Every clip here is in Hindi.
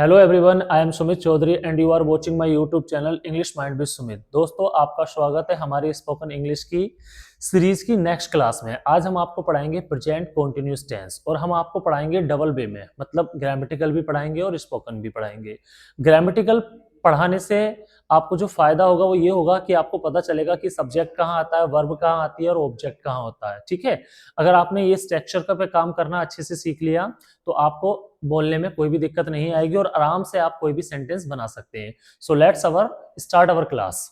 Hello everyone, I am Sumit Chaudhary and you are watching my YouTube channel English mind with Sumit. दोस्तों, आपका स्वागत है हमारी स्पोकन इंग्लिश की सीरीज की नेक्स्ट क्लास में। आज हम आपको पढ़ाएंगे प्रेजेंट कंटीन्यूअस टेंस और हम आपको पढ़ाएंगे डबल वे में, मतलब ग्रामेटिकल भी पढ़ाएंगे और स्पोकन भी पढ़ाएंगे। ग्रामेटिकल पढ़ाने से आपको जो फायदा होगा वो ये होगा कि आपको पता चलेगा कि सब्जेक्ट कहाँ आता है, वर्ब कहाँ आती है और ऑब्जेक्ट कहाँ होता है। ठीक है, अगर आपने ये स्ट्रक्चर पे काम करना अच्छे से सीख लिया तो आपको बोलने में कोई भी दिक्कत नहीं आएगी और आराम से आप कोई भी सेंटेंस बना सकते हैं। So let's start our class.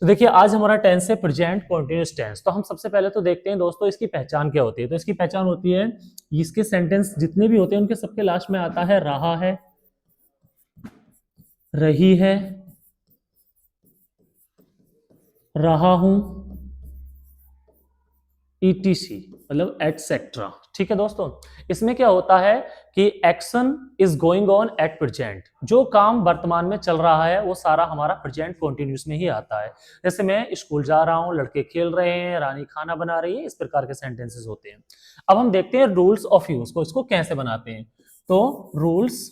तो देखिए, आज हमारा टेंस है प्रेजेंट कंटीन्यूअस टेंस। तो हम सबसे पहले तो देखते हैं दोस्तों इसकी पहचान क्या होती है। तो इसकी पहचान होती है, इसके सेंटेंस जितने भी होते हैं उनके सबके लास्ट में आता है रहा है, रही है, रहा हूं, ETC, मतलब एटसेट्रा। ठीक है दोस्तों, इसमें क्या होता है कि action is going on at present. जो काम वर्तमान में चल रहा है वो सारा हमारा प्रेजेंट कंटीन्यूअस में ही आता है। जैसे मैं स्कूल जा रहा हूं, लड़के खेल रहे हैं, रानी खाना बना रही है, इस प्रकार के सेंटेंसेस होते हैं। अब हम देखते हैं रूल्स ऑफ यूज को, इसको कैसे बनाते हैं। तो रूल्स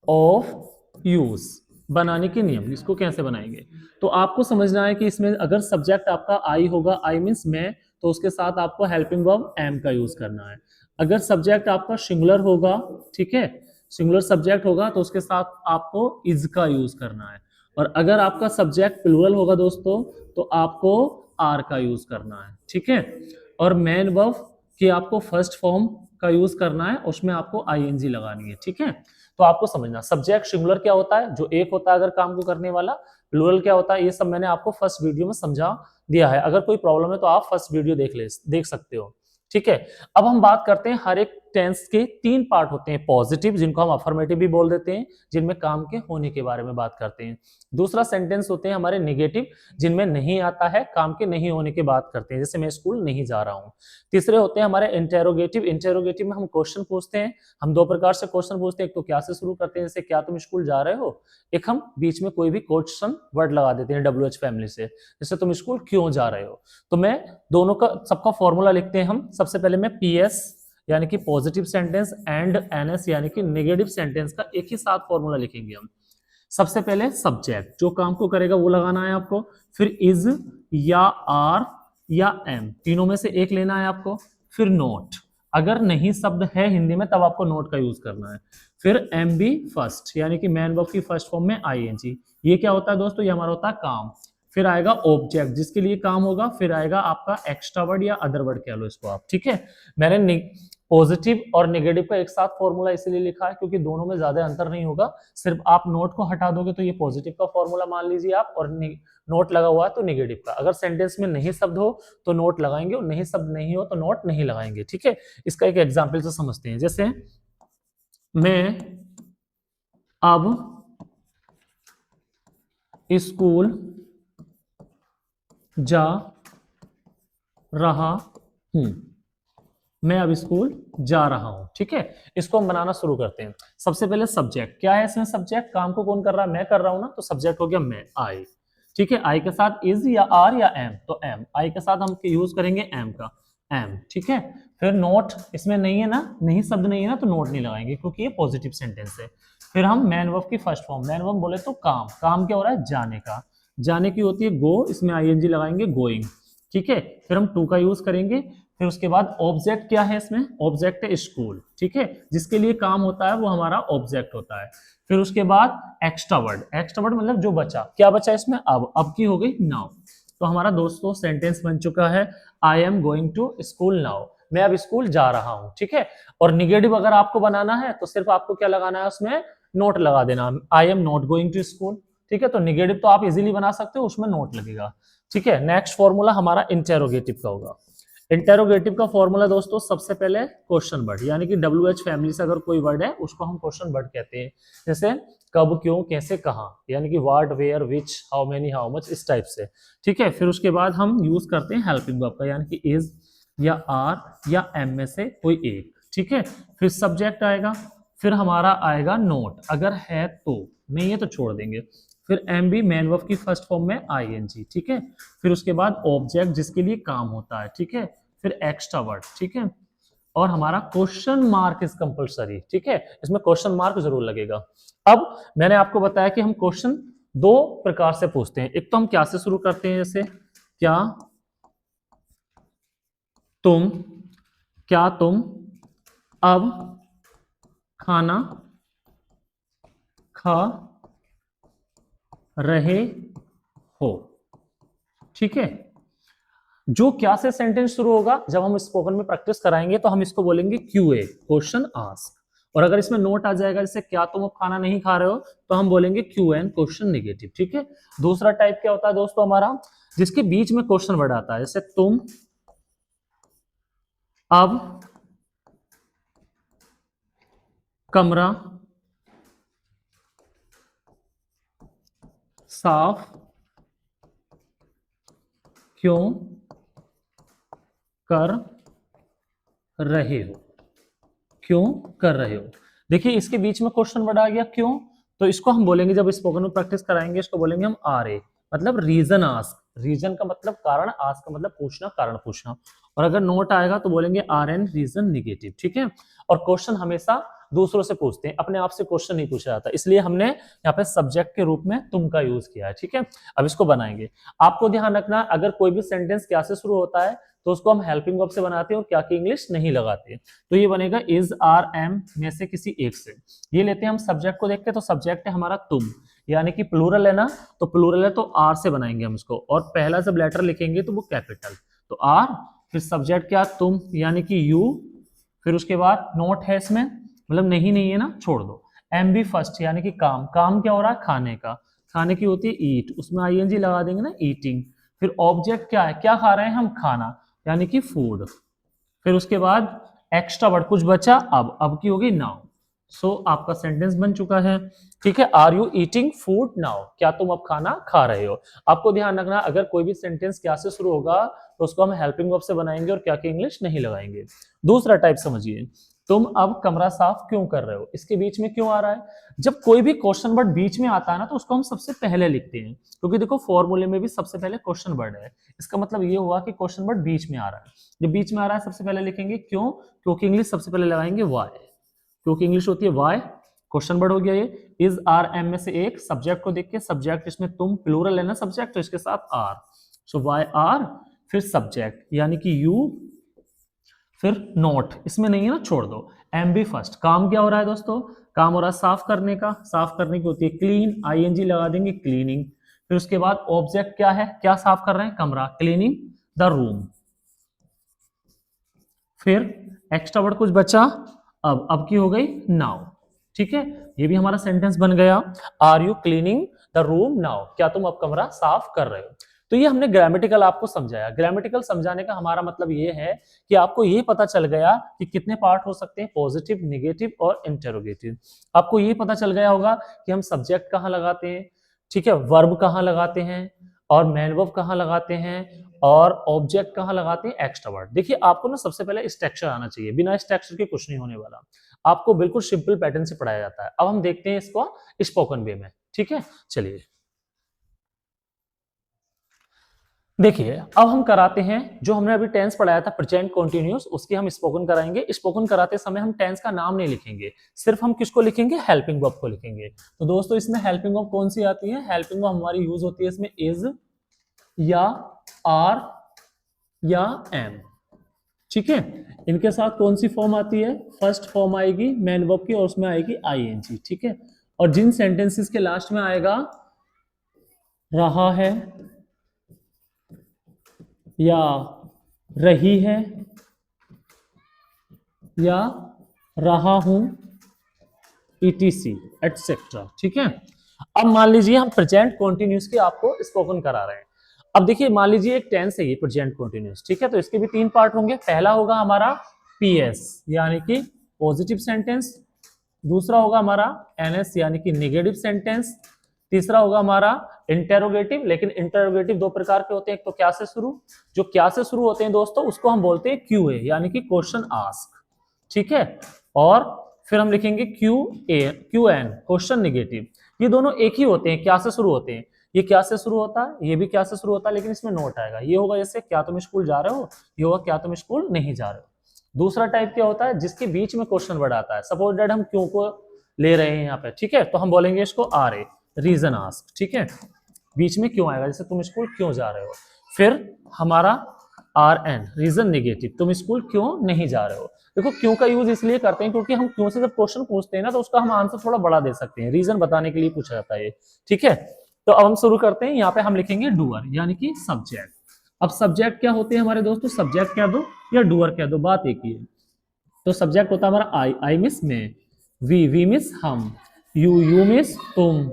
ऑफ यूज, बनाने के नियम, इसको कैसे बनाएंगे। तो आपको समझना है कि इसमें अगर सब्जेक्ट आपका आई होगा, आई मींस मैं, तो उसके साथ आपको हेल्पिंग वर्ब एम का यूज करना है। अगर सब्जेक्ट आपका सिंगुलर होगा, ठीक है, सिंगुलर सब्जेक्ट होगा तो उसके साथ आपको इज का यूज करना है। और अगर आपका सब्जेक्ट प्लूरल होगा दोस्तों तो आपको आर का यूज करना है। ठीक है, और मेन वर्ब कि आपको फर्स्ट फॉर्म का यूज करना है, उसमें आपको आईएनजी लगानी है। ठीक है, तो आपको समझना सब्जेक्ट सिंगुलर क्या होता है, जो एक होता है अगर काम को करने वाला, प्लूरल क्या होता है, ये सब मैंने आपको फर्स्ट वीडियो में समझा दिया है। अगर कोई प्रॉब्लम है तो आप फर्स्ट वीडियो देख सकते हो। ठीक है, अब हम बात करते हैं हर एक टेंस के तीन पार्ट होते हैं। पॉजिटिव, जिनको हम अफर्मेटिव भी बोल देते हैं, जिनमें काम के होने के बारे में बात करते हैं। दूसरा सेंटेंस होते हैं हमारे नेगेटिव, जिनमें नहीं आता है, काम के नहीं होने की बात करते हैं, जैसे मैं स्कूल नहीं जा रहा हूं। तीसरे होते हैं हमारे इंटेरोगेटिव। इंटेरोगेटिव में हम क्वेश्चन पूछते हैं। हम दो प्रकार से क्वेश्चन पूछते हैं, एक तो क्या से शुरू करते हैं, जैसे क्या तुम स्कूल जा रहे हो। एक हम बीच में कोई भी क्वेश्चन वर्ड लगा देते हैं WH फैमिली से, जैसे तुम स्कूल क्यों जा रहे हो। तो मैं दोनों का सबका फॉर्मूला लिखते हैं हम। सबसे पहले मैं PS यानी कि पॉजिटिव सेंटेंस एंड NS यानी कि नेगेटिव सेंटेंस का एक ही साथ फॉर्मूला लिखेंगे हम। सबसे पहले सब्जेक्ट जो काम को करेगा वो लगाना है आपको, फिर इज या आर या एम, तीनों में से एक लेना है आपको। फिर नोट, अगर नहीं शब्द है हिंदी में तब आपको नोट का यूज करना है। फिर MB फर्स्ट यानी कि मैन वर्ब की फर्स्ट फॉर्म में ING। ये क्या होता है दोस्तों, ये हमारा होता है काम। फिर आएगा ऑब्जेक्ट जिसके लिए काम होगा, फिर आएगा आपका एक्स्ट्रा वर्ड या अदर वर्ड कह लो इसको आप। ठीक है, मैंने पॉजिटिव और नेगेटिव का एक साथ फॉर्मूला इसलिए लिखा है क्योंकि दोनों में ज्यादा अंतर नहीं होगा। सिर्फ आप नोट को हटा दोगे तो ये पॉजिटिव का फॉर्मूला मान लीजिए आप, और नोट लगा हुआ है तो नेगेटिव का। अगर सेंटेंस में नहीं शब्द हो तो नोट लगाएंगे और नहीं शब्द नहीं हो तो नोट नहीं लगाएंगे। ठीक है, इसका एक एग्जाम्पल से समझते हैं। जैसे मैं अब स्कूल जा रहा हूं, मैं अब स्कूल जा रहा हूं। ठीक है, इसको हम बनाना शुरू करते हैं। सबसे पहले सब्जेक्ट क्या है, इसमें सब्जेक्ट काम को कौन कर रहा है, मैं कर रहा हूं ना, तो सब्जेक्ट हो गया मैं, आई। ठीक है, आई के साथ इज या आर या एम, तो एम। आई के साथ हम यूज करेंगे एम का, एम। ठीक है, फिर नोट, इसमें नहीं है ना, नहीं शब्द नहीं है ना, तो नोट नहीं लगाएंगे क्योंकि ये पॉजिटिव सेंटेंस है। फिर हम मैन वर्ब की फर्स्ट फॉर्म, मैन वर्ब बोले तो काम, काम क्या हो रहा है, जाने का, जाने की होती है गो, इसमें ING लगाएंगे, गोइंग। ठीक है, फिर हम टू का यूज करेंगे। फिर उसके बाद ऑब्जेक्ट क्या है, इसमें ऑब्जेक्ट है स्कूल। ठीक है, जिसके लिए काम होता है वो हमारा ऑब्जेक्ट होता है। फिर उसके बाद एक्स्ट्रा वर्ड, एक्स्ट्रा वर्ड मतलब जो बचा, क्या बचा इसमें, अब की हो गई नाउ। तो हमारा दोस्तों सेंटेंस बन चुका है, I am going to school now, मैं अब स्कूल जा रहा हूं। ठीक है, और निगेटिव अगर आपको बनाना है तो सिर्फ आपको क्या लगाना है, उसमें नोट लगा देना, I am not going to school. ठीक है, तो निगेटिव तो आप इजीली बना सकते हो, उसमें नोट लगेगा। ठीक है, नेक्स्ट फॉर्मूला हमारा इंटेरोगेटिव का होगा। इंटेरोगेटिव का फॉर्मूला दोस्तों सबसे पहले क्वेश्चन वर्ड यानी कि WH फैमिली से अगर कोई वर्ड है उसको हम क्वेश्चन वर्ड कहते हैं। जैसे कब, क्यों, कैसे, कहां, यानी कि what, where, which, how many, how much, इस टाइप से। ठीक है, फिर उसके बाद हम यूज करते हैं हेल्पिंग वर्ब का, यानी कि इज या आर या एम में से कोई एक। ठीक है, फिर सब्जेक्ट आएगा, फिर हमारा आएगा नोट, अगर है तो, नहीं है तो छोड़ देंगे। फिर MB मैन वर्ब की फर्स्ट फॉर्म में ING। ठीक है, फिर उसके बाद ऑब्जेक्ट जिसके लिए काम होता है। ठीक है, फिर एक्स्ट्रा वर्ड। ठीक है, और हमारा क्वेश्चन मार्क इज कंपलसरी, ठीक है, इसमें क्वेश्चन मार्क जरूर लगेगा। अब मैंने आपको बताया कि हम क्वेश्चन दो प्रकार से पूछते हैं। एक तो हम क्या से शुरू करते हैं, जैसे तुम क्या तुम अब खाना खा रहे हो, ठीक है। जो क्या से सेंटेंस शुरू होगा जब हम स्पोकन में प्रैक्टिस कराएंगे तो हम इसको बोलेंगे क्यूए, क्वेश्चन आस्क। और अगर इसमें नोट आ जाएगा जैसे क्या तुम अब खाना नहीं खा रहे हो, तो हम बोलेंगे क्यू एन, क्वेश्चन नेगेटिव, ठीक है। दूसरा टाइप क्या होता है दोस्तों हमारा, जिसके बीच में क्वेश्चन वर्ड आता है, जैसे तुम अब कमरा साफ क्यों कर रहे हो, क्यों कर रहे हो। देखिए इसके बीच में क्वेश्चन वर्ड आ गया क्यों, तो इसको हम बोलेंगे जब स्पोकन में प्रैक्टिस कराएंगे, इसको बोलेंगे हम आर ए, मतलब रीजन आस्क। रीजन का मतलब कारण, आस्क का मतलब पूछना, कारण पूछना। और अगर नोट आएगा तो बोलेंगे आर एन, रीजन नेगेटिव, ठीक है। और क्वेश्चन हमेशा दूसरों से पूछते हैं, अपने आप से क्वेश्चन नहीं पूछा जाता, इसलिए हमने यहाँ पे सब्जेक्ट के रूप में तुम का यूज किया है, ठीक है। अब इसको बनाएंगे। आपको ध्यान रखना, अगर कोई भी सेंटेंस क्या से शुरू होता है तो उसको हम हेल्पिंग वर्ब से बनाते हैं और क्या की इंग्लिश नहीं लगाते। तो ये बनेगा इज, आर, एम में से किसी एक से। ये लेते हैं हम सब्जेक्ट को देखते हैं, तो सब्जेक्ट है हमारा तुम, यानी कि प्लूरल है ना, तो प्लूरल है तो आर से बनाएंगे हम इसको। और पहला जब लेटर लिखेंगे तो वो कैपिटल, तो आर, फिर सब्जेक्ट क्या तुम यानी कि यू, फिर उसके बाद नोट है इसमें, मतलब नहीं नहीं है ना, छोड़ दो। एम बी फर्स्ट यानी कि काम, काम क्या हो रहा है, खाने का, खाने की होती है ईट, उसमें आई एन जी लगा देंगे ना, ईटिंग। फिर ऑब्जेक्ट क्या है, क्या खा रहे हैं हम, खाना, यानी कि फूड। फिर उसके बाद एक्स्ट्रा वर्ड कुछ बचा, अब की होगी नाउ। सो आपका सेंटेंस बन चुका है, ठीक है। Are you eating food now, क्या तुम अब खाना खा रहे हो। आपको ध्यान रखना, अगर कोई भी सेंटेंस क्या से शुरू होगा तो उसको हम हेल्पिंग वर्ब से बनाएंगे और क्या की इंग्लिश नहीं लगाएंगे। दूसरा टाइप समझिए, तुम अब कमरा साफ क्यों कर रहे हो, इसके बीच में क्यों आ रहा है। जब कोई भी क्वेश्चन वर्ड बीच में आता है ना, तो उसको हम सबसे पहले लिखते हैं, क्योंकि देखो फॉर्मूले में भी सबसे पहले क्वेश्चन वर्ड है। इसका मतलब ये हुआ कि क्वेश्चन वर्ड बीच में आ रहा है। जब बीच में आ रहा है सबसे पहले लिखेंगे क्यों, क्योंकि इंग्लिश सबसे पहले लगाएंगे वाई, क्योंकि इंग्लिश होती है वाई। क्वेश्चन वर्ड हो गया ये। इज, आर, एम में से एक, सब्जेक्ट को देख के, सब्जेक्ट इसमें तुम, प्लूरल है ना सब्जेक्ट, तो इसके साथ आर, सो वाई आर, फिर सब्जेक्ट यानी कि यू, फिर नोट इसमें नहीं है ना, छोड़ दो। एम बी फर्स्ट, काम क्या हो रहा है दोस्तों, काम हो रहा है साफ करने का, साफ करने की होती है क्लीन, आई एन जी लगा देंगे, क्लीनिंग। फिर उसके बाद ऑब्जेक्ट क्या है, क्या साफ कर रहे हैं, कमरा, क्लीनिंग द रूम। फिर एक्स्ट्रा वर्ड कुछ बचा, अब की हो गई नाउ, ठीक है। ये भी हमारा सेंटेंस बन गया, are you cleaning the room now, क्या तुम अब कमरा साफ कर रहे हो। तो ये हमने ग्रामेटिकल आपको समझाया। ग्रामेटिकल समझाने का हमारा मतलब ये है कि आपको ये पता चल गया कि कितने पार्ट हो सकते हैं, पॉजिटिव, नेगेटिव और इंटेरोगेटिव। आपको ये पता चल गया होगा कि हम सब्जेक्ट कहाँ लगाते हैं, ठीक है, वर्ब कहाँ लगाते हैं, और मेन वर्ब कहाँ लगाते हैं, और ऑब्जेक्ट कहाँ लगाते हैं, एक्स्ट्रा वर्ड। देखिए आपको ना सबसे पहले स्ट्रक्चर आना चाहिए, बिना स्ट्रक्चर के कुछ नहीं होने वाला। आपको बिल्कुल सिंपल पैटर्न से पढ़ाया जाता है। अब हम देखते हैं इसको स्पोकन वे में, ठीक है। चलिए देखिए, अब हम कराते हैं जो हमने अभी टेंस पढ़ाया था प्रेजेंट कंटीन्यूअस, उसकी हम स्पोकन कराएंगे। स्पोकन कराते समय हम टेंस का नाम नहीं लिखेंगे, सिर्फ हम किसको लिखेंगे, हेल्पिंग वर्ब को लिखेंगे। तो दोस्तों इसमें हेल्पिंग वर्ब कौन सी आती है, हेल्पिंग वर्ब हमारी यूज होती है इसमें इज या आर या एम, ठीक है। इनके साथ कौन सी फॉर्म आती है, फर्स्ट फॉर्म आएगी मेन वर्ब की और उसमें आएगी आईएनजी, ठीक है। और जिन सेंटेंसेस के लास्ट में आएगा रहा है या रही है या रहा हूं, ईटीसी एटसेट्रा, ठीक है। अब मान लीजिए हम प्रेजेंट कॉन्टिन्यूस की आपको स्पोकन करा रहे हैं। अब देखिए मान लीजिए एक टेंस है ये प्रेजेंट कॉन्टिन्यूस, ठीक है। तो इसके भी तीन पार्ट होंगे। पहला होगा हमारा पीएस यानी कि पॉजिटिव सेंटेंस, दूसरा होगा हमारा एनएस यानी कि नेगेटिव सेंटेंस, तीसरा होगा हमारा इंटेरोगेटिव। लेकिन इंटेरोगेटिव दो प्रकार के होते हैं, एक तो क्या से शुरू, जो क्या से शुरू होते हैं दोस्तों उसको हम बोलते हैं क्यूए यानी कि क्वेश्चन आस्क, ठीक है। और फिर हम लिखेंगे क्यू एन क्वेश्चन नेगेटिव। ये दोनों एक ही होते हैं, क्या से शुरू होते हैं। ये क्या से शुरू होता है, ये भी क्या से शुरू होता है, लेकिन इसमें नोट आएगा। ये होगा जैसे क्या तुम स्कूल जा रहे हो, ये होगा क्या तुम स्कूल नहीं जा रहे हो। दूसरा टाइप क्या होता है, जिसके बीच में क्वेश्चन वर्ड आता है। सपोज दैट हम क्यों को ले रहे हैं यहाँ पे, ठीक है, तो हम बोलेंगे इसको आर ए, रीजन आस्क, ठीक है, बीच में क्यों आएगा, जैसे तुम स्कूल क्यों जा रहे हो। फिर हमारा आर एन, रीजन नेगेटिव, तुम स्कूल क्यों नहीं जा रहे हो। देखो क्यों का यूज इसलिए करते हैं क्योंकि हम क्यों से जब क्वेश्चन पूछते हैं ना तो उसका हम आंसर थोड़ा बड़ा दे सकते हैं, रीजन बताने के लिए पूछा जाता है ये, ठीक है। तो अब हम शुरू करते हैं, यहाँ पे हम लिखेंगे डूअर यानी कि सब्जेक्ट। अब सब्जेक्ट क्या होते हैं हमारे दोस्तों, सब्जेक्ट कह दो या डूअर कह दो, बात एक ही है। तो सब्जेक्ट होता है हमारा आई, आई मिस मैं, वी मिस हम, यू मिस तुम।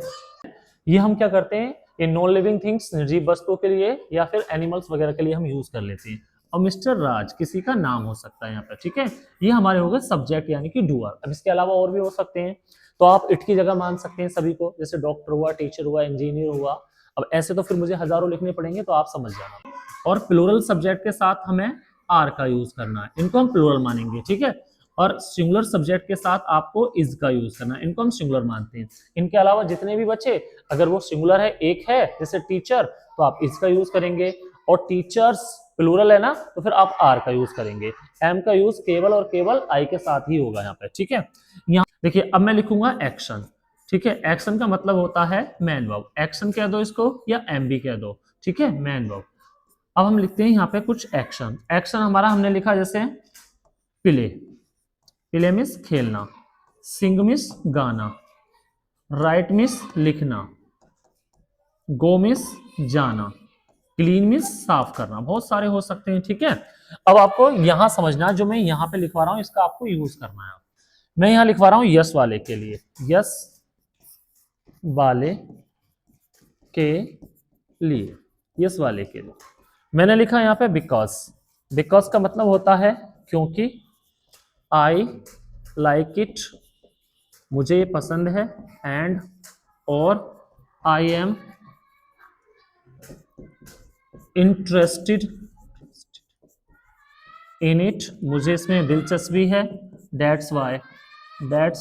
ये हम क्या करते हैं, ये नॉन लिविंग थिंग्स, निर्जीव वस्तुओं के लिए या फिर एनिमल्स वगैरह के लिए हम यूज कर लेते हैं। और मिस्टर राज किसी का नाम हो सकता है यहाँ पर, ठीक है। ये हमारे हो गए सब्जेक्ट यानी कि डूअर। अब इसके अलावा और भी हो सकते हैं, तो आप इट की जगह मान सकते हैं सभी को, जैसे डॉक्टर हुआ, टीचर हुआ, इंजीनियर हुआ। अब ऐसे तो फिर मुझे हजारों लिखने पड़ेंगे, तो आप समझ जाना। और प्लूरल सब्जेक्ट के साथ हमें आर का यूज करना है, इनको हम प्लूरल मानेंगे, ठीक है। और सिंगुलर सब्जेक्ट के साथ आपको इज का यूज करना है, इनको हम सिंगुलर मानते हैं। इनके अलावा जितने भी बचे, अगर वो सिंगुलर है, एक है जैसे टीचर, तो आप इज का यूज करेंगे। और टीचर्स प्लूरल है ना, तो फिर आप आर का यूज करेंगे। एम का यूज केवल और केवल आई के साथ ही होगा यहाँ पे, ठीक है। यहाँ देखिए अब मैं लिखूंगा एक्शन, ठीक है। एक्शन का मतलब होता है मैन वर्ब, एक्शन कह दो इसको या एम भी कह दो, ठीक है, मैन वर्ब। अब हम लिखते हैं यहाँ पे कुछ एक्शन। एक्शन हमारा हमने लिखा जैसे प्ले, प्ले मिस खेलना, सिंग मिस गाना, राइट मिस लिखना, गो मिस जाना, क्लीन मिस साफ करना। बहुत सारे हो सकते हैं, ठीक है। अब आपको यहां समझना, जो मैं यहां पे लिखवा रहा हूं इसका आपको यूज करना है। मैं यहां लिखवा रहा हूं यस वाले के लिए, यस वाले के लिए, यस वाले के लिए मैंने लिखा यहां पे बिकॉज। बिकॉज का मतलब होता है क्योंकि, आई लाइक इट मुझे ये पसंद है, एंड और आई एम इंटरेस्टेड इन इट मुझे इसमें दिलचस्पी है, दैट्स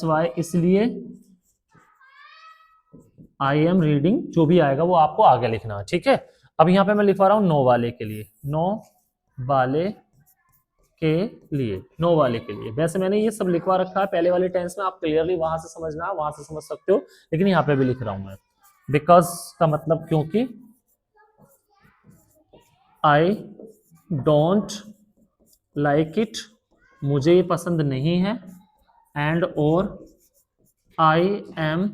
वाई इसलिए, आई एम रीडिंग, जो भी आएगा वो आपको आगे लिखना है, ठीक है। अब यहाँ पे मैं लिखवा रहा हूँ नो वाले के लिए, नो वाले के लिए, नो वाले के लिए। वैसे मैंने ये सब लिखवा रखा है पहले वाले टेंस में, आप क्लियरली वहां से समझना, वहां से समझ सकते हो, लेकिन यहाँ पे भी लिख रहा हूं मैं। बिकॉज का मतलब क्योंकि, आई डोंट लाइक इट मुझे ये पसंद नहीं है, एंड और आई am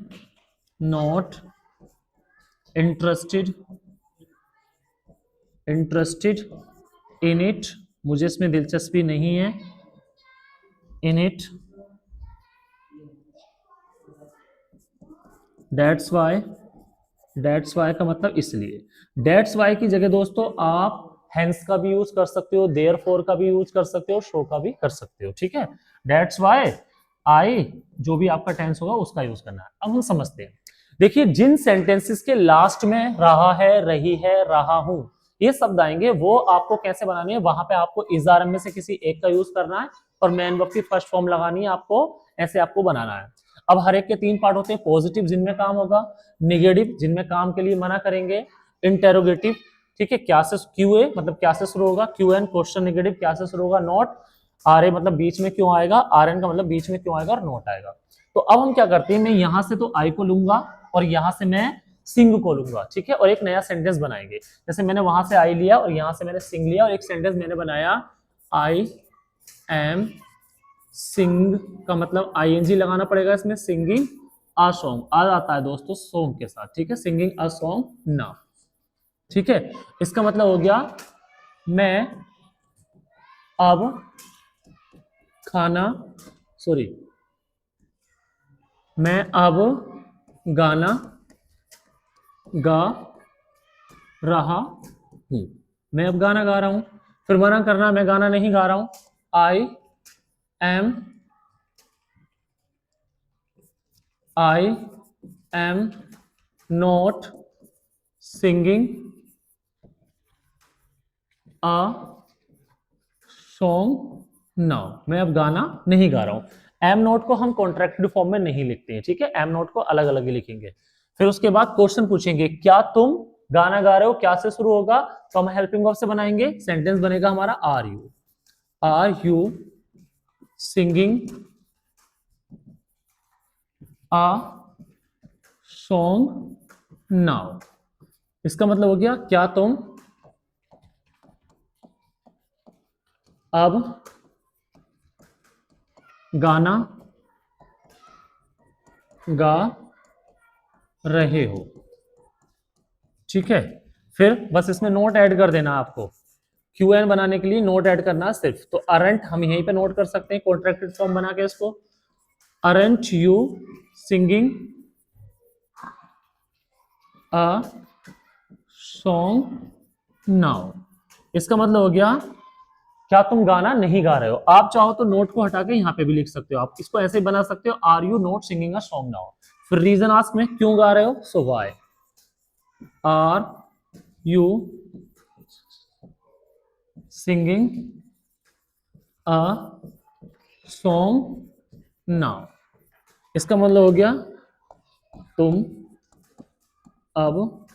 not interested in it मुझे इसमें दिलचस्पी नहीं है, इन इट दैट्स वाई का मतलब इसलिए। दैट्स वाई की जगह दोस्तों आप हेंस का भी यूज कर सकते हो, देयरफॉर का भी यूज कर सकते हो, शो का भी कर सकते हो, ठीक है। दैट्स वाई, आई जो भी आपका टेंस होगा उसका यूज करना है। अब हम समझते हैं, देखिए जिन सेंटेंसेस के लास्ट में रहा है, रही है, रहा हूं ये शब्द आएंगे, वो आपको कैसे बनानी है, वहां पे आपको इज आर एम में से किसी एक का यूज करना है और मैन वर्ब की फर्स्ट फॉर्म लगानी है, आपको ऐसे आपको बनाना है। अब हर एक के तीन पार्ट होते हैं, पॉजिटिव जिनमें काम होगा, नेगेटिव जिनमें काम के लिए मना करेंगे, इंटेरोगेटिव, ठीक है, क्या से क्यू ए मतलब क्या से शुरू होगा, क्यू एन क्वेश्चन नेगेटिव क्या से शुरू होगा, नॉट, आर ए मतलब बीच में क्यों आएगा, आर एन का मतलब बीच में क्यों आएगा और नॉट आएगा। तो अब हम क्या करते हैं, मैं यहां से तो आई को लूंगा और यहां से मैं सिंग को लूंगा, ठीक है, और एक नया सेंटेंस बनाएंगे। जैसे मैंने वहां से आई लिया और यहां से मैंने सिंग लिया और एक सेंटेंस मैंने बनाया, आई एम सिंग का मतलब आईएनजी लगाना पड़ेगा इसमें, सिंगिंग अ सॉन्ग आ जाता है दोस्तों सॉन्ग के साथ, ठीक है, सिंगिंग अ सॉन्ग नाउ, ठीक है। इसका मतलब हो गया मैं अब खाना, सॉरी, मैं अब गाना गा रहा हूं, मैं अब गाना गा रहा हूं। फिर मना करना, मैं गाना नहीं गा रहा हूं, I am not singing a song now, मैं अब गाना नहीं गा रहा हूं। एम नोट को हम कॉन्ट्रैक्टेड फॉर्म में नहीं लिखते हैं, ठीक है, एम नोट को अलग अलग ही लिखेंगे। फिर उसके बाद क्वेश्चन पूछेंगे, क्या तुम गाना गा रहे हो, क्या से शुरू होगा, तो हम हेल्पिंग वर्ब से बनाएंगे, सेंटेंस बनेगा हमारा are you singing a song now. इसका मतलब हो गया, क्या तुम अब गाना गा रहे हो। ठीक है, फिर बस इसमें नोट ऐड कर देना आपको। क्यू एन बनाने के लिए नोट ऐड करना सिर्फ। तो अरेंट हम यहीं पे नोट कर सकते हैं, कॉन्ट्रैक्टेड फॉर्म बना के इसको, aren't you singing a song now. इसका मतलब हो गया, क्या तुम गाना नहीं गा रहे हो। आप चाहो तो नोट को हटा के यहां पे भी लिख सकते हो, आप इसको ऐसे बना सकते हो, are you not singing a song now. फिर रीजन आस्क में, क्यों गा रहे हो, so why are you singing a song now. इसका मतलब हो गया, तुम अब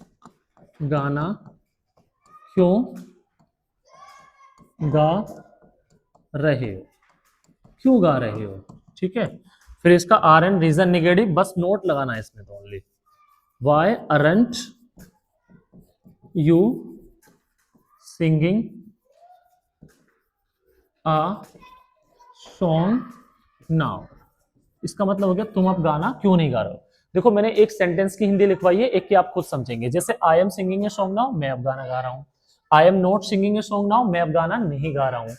गाना क्यों गा रहे हो, क्यों गा रहे हो। ठीक है, फिर इसका आर एन रीजन निगेटिव, बस नोट लगाना है इसमें तो only. Why aren't you singing a song now. इसका मतलब हो गया, तुम अब गाना क्यों नहीं गा रहे हो। देखो मैंने एक सेंटेंस की हिंदी लिखवाई है, एक की आप खुद समझेंगे। जैसे I am singing a song now, मैं अब गाना गा रहा हूं। I am not singing a song now, मैं अब गाना नहीं गा रहा हूं।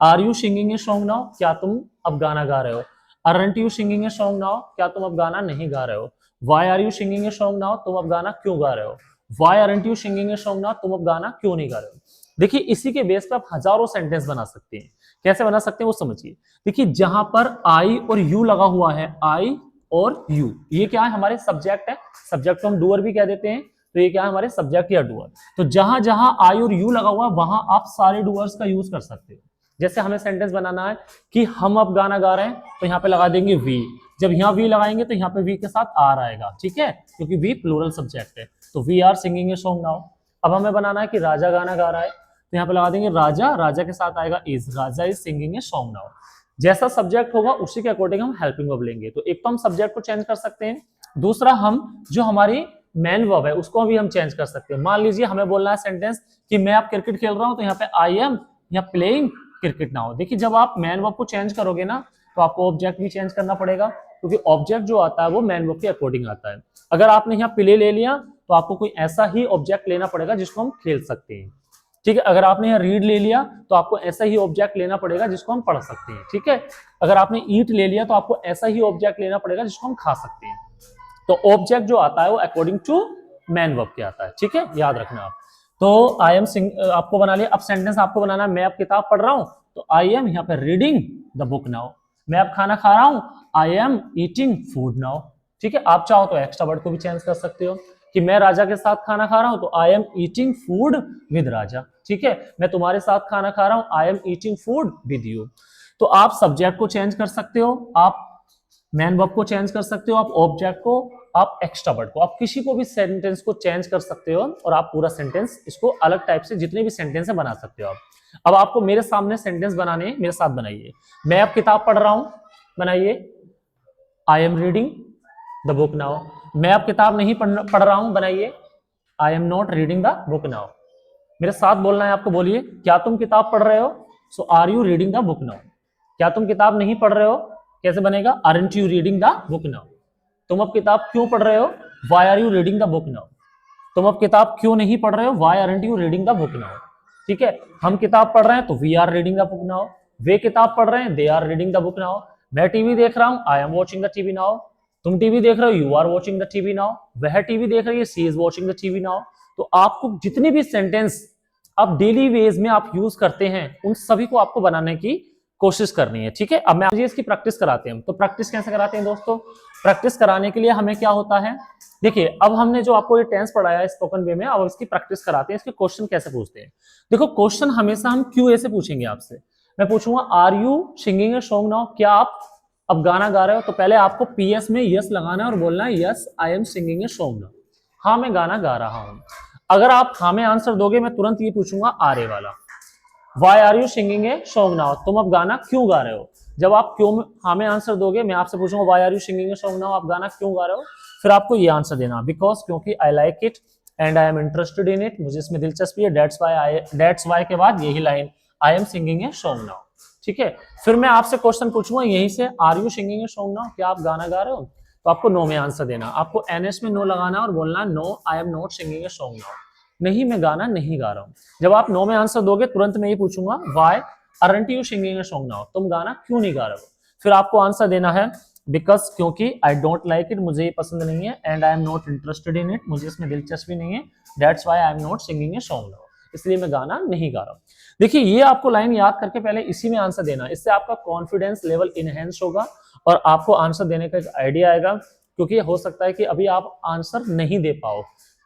Are you singing a song now, क्या तुम अब गाना गा रहे हो। Aren't you singing a song now, क्या तुम अब गाना नहीं गा रहे हो। Why are you singing a song now, तुम अब गाना क्यों गा रहे हो। Why aren't you singing a song now, तुम अब गाना क्यों नहीं गा रहे हो। देखिए इसी के बेस पर आप हजारों सेंटेंस बना सकते हैं। कैसे बना सकते हैं वो समझिए। देखिए जहां पर आई और यू लगा हुआ है, आई और यू, ये क्या है, हमारे सब्जेक्ट है। सब्जेक्ट को हम डूअर भी कह देते हैं, तो ये क्या है, हमारे सब्जेक्ट या डूअर। तो जहां जहां आई और यू लगा हुआ है, वहां आप सारे डूअर्स का यूज कर सकते हो। जैसे हमें सेंटेंस बनाना है कि हम अब गाना गा रहे हैं, तो यहाँ पे लगा देंगे वी। जब यहाँ वी लगाएंगे तो यहाँ पे वी के साथ आर आएगा, ठीक है, क्योंकि वी प्लूरल सब्जेक्ट है। तो we are singing a song now. अब हमें बनाना है कि राजा गाना गा रहा है, तो यहाँ पे लगा देंगे राजा, राजा के साथ आएगा is, Raja is singing a song now. जैसा सब्जेक्ट होगा उसी के अकॉर्डिंग हम हेल्पिंग वर्ब लेंगे। तो एक तो हम सब्जेक्ट को चेंज कर सकते हैं, दूसरा हम जो हमारी मेन वर्ब है उसको भी हम चेंज कर सकते हैं। मान लीजिए हमें बोलना है सेंटेंस कि मैं आप क्रिकेट खेल रहा हूं, तो यहाँ पे आई एम या प्लेइंग क्रिकेट नाउ। देखिए जब आप मेन वर्ब को चेंज करोगे ना, तो आपको ऑब्जेक्ट भी चेंज करना पड़ेगा, क्योंकि ऑब्जेक्ट जो आता है वो मेन वर्ब के अकॉर्डिंग आता है। अगर आपने यहाँ प्ले ले लिया, तो आपको कोई ऐसा ही ऑब्जेक्ट लेना पड़ेगा जिसको हम खेल सकते हैं। ठीक है, अगर आपने यहाँ रीड ले लिया, तो आपको ऐसा ही ऑब्जेक्ट लेना पड़ेगा जिसको हम पढ़ सकते हैं। ठीक है, अगर आपने ईट ले लिया, तो आपको ऐसा ही ऑब्जेक्ट लेना पड़ेगा जिसको हम खा सकते हैं। तो ऑब्जेक्ट जो आता है वो अकॉर्डिंग टू मैन वर्ब के आता है। ठीक है, याद रखना आप। तो आई एम आपको बना लिया। अब सेंटेंस आपको बनाना है, मैं अब किताब पढ़ रहा हूं, तो आई एम यहाँ पे रीडिंग द बुक नाउ। मैं अब खाना खा रहा हूं, I am eating food now. ठीक है, आप चाहो तो एक्स्ट्रा वर्ड को भी चेंज कर सकते हो कि मैं राजा के साथ खाना खा रहा हूं, तो I am eating food with Raja. ठीक है, मैं तुम्हारे साथ खाना खा रहा हूं, I am eating food with you. तो आप सब्जेक्ट को चेंज कर सकते हो, आप मैन वर्ब को चेंज कर सकते हो, आप ऑब्जेक्ट को, आप एक्स्ट्रा वर्ड को, आप किसी को भी सेंटेंस को चेंज कर सकते हो, और आप पूरा सेंटेंस इसको अलग टाइप से जितने भी सेंटेंस है बना सकते हो आप। अब आपको मेरे सामने सेंटेंस बनाने, मेरे साथ बनाइए। मैं अब किताब पढ़ रहा हूं, बनाइए I am reading the book now. मैं अब किताब नहीं पढ़ रहा हूं, बनाइए आई am not reading the book now. मेरे साथ बोलना है आपको, बोलिए क्या तुम किताब पढ़ रहे हो, so are you reading the book now. क्या तुम किताब नहीं पढ़ रहे हो, कैसे बनेगा, aren't you reading the book now. तुम अब किताब क्यों पढ़ रहे हो, why are you reading the book now. तुम अब किताब क्यों नहीं पढ़ रहे हो, why aren't you reading the book now. ठीक है, हम किताब पढ़ रहे हैं, तो we are reading the book now. वे किताब पढ़ रहे हैं, they are reading the book now. मैं टीवी देख रहा हूं, I am watching the TV now. तुम टीवी देख रहे हो, you are watching the TV now. वह टीवी देख रही है, she is watching the TV now. तो आपको जितने भी सेंटेंस आप डेली वेज में आप यूज करते हैं, उन सभी को आपको बनाने की कोशिश करनी है। ठीक है, अब मैं आपको इसकी प्रैक्टिस कराते हैं। तो प्रैक्टिस कैसे कराते हैं दोस्तों, प्रैक्टिस कराने के लिए हमें क्या होता है, देखिए अब हमने जो आपको ये टेंस पढ़ाया है स्पोकन वे में, अब इसकी प्रैक्टिस कराते हैं। इसके क्वेश्चन कैसे पूछते हैं, देखो क्वेश्चन हमेशा हम क्यूए से पूछेंगे आपसे। मैं पूछूंगा are you singing a song now, क्या आप अब गाना गा रहे हो। तो पहले आपको पीएस में यस लगाना है और बोलना है yes I am singing a song now, हाँ मैं गाना गा रहा हूं। अगर आप हाँ में आंसर दोगे, मैं तुरंत ये पूछूंगा आर ए वाला, why are you singing a song now, तुम अब गाना क्यों गा रहे हो। जब आप क्यों हाँ में आंसर दोगे, मैं आपसे पूछूंगा why are you singing a song now, आप गाना क्यों गा रहे हो, फिर आपको ये आंसर देना, बिकॉज क्योंकि I like it and I am interested in it, मुझे इसमें दिलचस्पी है, दैट्स वाई के बाद यही लाइन, I am singing a song now. ठीक है, फिर मैं आपसे क्वेश्चन पूछूंगा यहीं से, are you singing a song now, क्या आप गाना गा रहे हो, तो आपको नो में आंसर देना, आपको एनएस में नो लगाना और बोलना no I am not singing a song now, नहीं मैं गाना नहीं गा रहा हूं। जब आप नो में आंसर दोगे तुरंत मैं ये पूछूंगा why aren't you singing a song now, तुम गाना क्यों नहीं गा रहे हो, फिर आपको आंसर देना है बिकॉज क्योंकि आई डोंट लाइक इट, मुझे ये पसंद नहीं है, and I am not interested in it, मुझे इसमें दिलचस्पी नहीं है, that's why I am not singing a song now, इसलिए मैं गाना नहीं गा रहा हूं। देखिए ये आपको लाइन याद करके पहले इसी में आंसर देना, इससे आपका कॉन्फिडेंस लेवल इनहेंस होगा और आपको आंसर देने का एक आइडिया आएगा, क्योंकि हो सकता है कि अभी आप आंसर नहीं दे पाओ,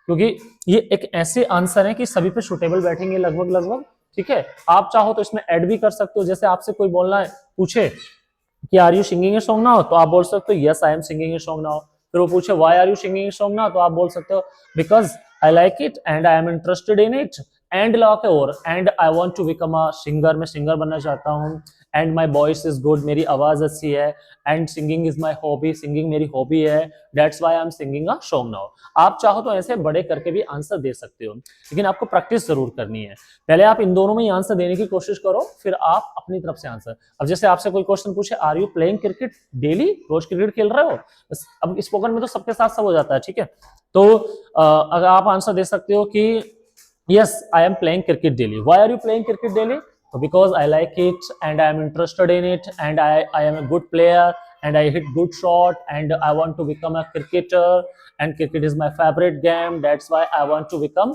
क्योंकि ये एक ऐसे आंसर है कि सभी पे सुटेबल बैठेंगे लगभग लगभग। ठीक है, आप चाहो तो इसमें ऐड भी कर सकते हो, जैसे आपसे कोई बोलना है पूछे कि are you singing a song now, तो आप बोल सकते हो yes I am singing a song now, फिर वो पूछे why are you singing a song now, तो आप बोल सकते हो because I like it and I am interested in it, and लगा के और and I want to become a singer, मैं सिंगर बनना चाहता हूँ, and my voice is good, मेरी आवाज अच्छी है, and singing is my hobby, singing मेरी हॉबी है, that's why I am singing a song now. आप चाहो तो ऐसे बड़े करके भी आंसर दे सकते हो, लेकिन आपको प्रैक्टिस जरूर करनी है, पहले आप इन दोनों में ही आंसर देने की कोशिश करो, फिर आप अपनी तरफ से आंसर। अब जैसे आपसे कोई क्वेश्चन पूछे are you playing cricket daily, रोज क्रिकेट खेल रहे हो, अब स्पोकन में तो सबके साथ सब हो जाता है। ठीक है, तो अगर आप आंसर दे सकते हो कि yes I am playing cricket daily, why are you playing cricket daily, so because I like it and I am interested in it and I am a good player and I hit good shot and I want to become a cricketer and cricket is my favorite game, that's why I want to become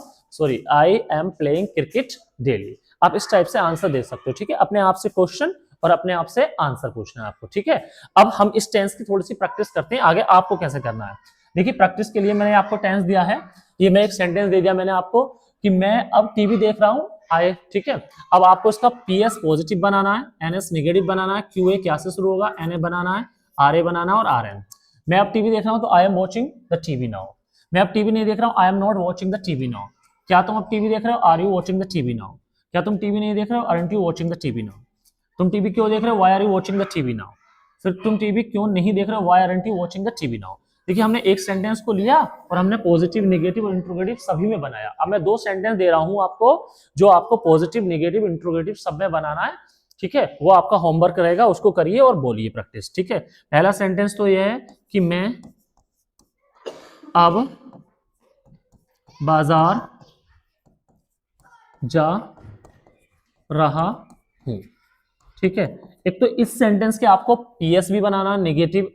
I am playing cricket daily। आप इस टाइप से आंसर दे सकते हो। ठीक है, अपने आप से क्वेश्चन और अपने आप से आंसर पूछना है आपको। ठीक है, अब हम इस टेंस की थोड़ी सी प्रैक्टिस करते हैं, आगे आपको कैसे करना है। देखिए प्रैक्टिस के लिए मैंने आपको टेंस दिया है, ये मैं एक सेंटेंस दे दिया मैंने आपको कि मैं अब टीवी देख रहा हूं आई। ठीक है, अब आपको इसका पीएस पॉजिटिव बनाना है, एनएस नेगेटिव बनाना है, क्यूए क्या से शुरू होगा, एनए बनाना है, आरए बनाना है और आरएन। मैं अब टीवी देख रहा हूं तो I am watching the TV now. मैं अब टीवी नहीं देख रहा हूं, I am not watching the TV now. क्या तुम अब टीवी देख रहे हो, are you watching the TV now. क्या तुम टीवी नहीं देख रहे हो, aren't you watching the TV now. तुम टीवी क्यों देख रहे हो, why are you watching the TV now. फिर तुम टीवी क्यों नहीं देख रहे हो, why aren't you watching the TV now. देखिए हमने एक सेंटेंस को लिया और हमने पॉजिटिव नेगेटिव और इंट्रोगेटिव सभी में बनाया। अब मैं दो सेंटेंस दे रहा हूं आपको, जो आपको पॉजिटिव नेगेटिव इंट्रोगेटिव सब में बनाना है। ठीक है, वो आपका होमवर्क रहेगा, उसको करिए और बोलिए प्रैक्टिस। ठीक है, पहला सेंटेंस तो ये है कि मैं अब बाजार जा रहा हूं। ठीक है, एक तो इस सेंटेंस के आपको पीएस भी बनाना, नेगेटिव